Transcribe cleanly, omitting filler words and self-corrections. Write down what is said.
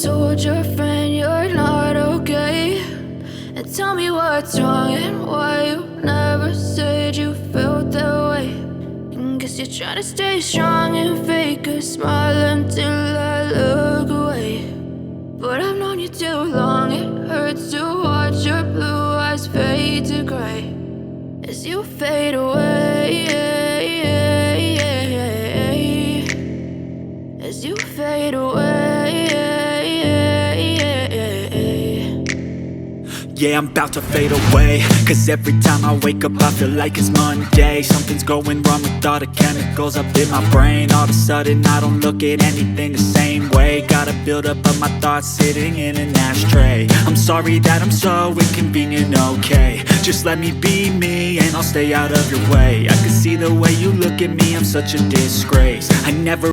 told your friend you're not okay? And tell me what's wrong and why you never said you felt that way. And guess you're trying to stay strong and fake a smile until I look away. But I've known you too long, it hurts to watch your blue eyes fade to gray as you fade away, as you fade away. Yeah, I'm about to fade away, cause every time I wake up I feel like it's Monday. Something's going wrong with all the chemicals up in my brain. All of a sudden I don't look at anything the same way. Gotta build up of my thoughts sitting in an ashtray. I'm sorry that I'm so inconvenient, okay? Just let me be me and I'll stay out of your way. I can see the way you look at me, I'm such a disgrace. I never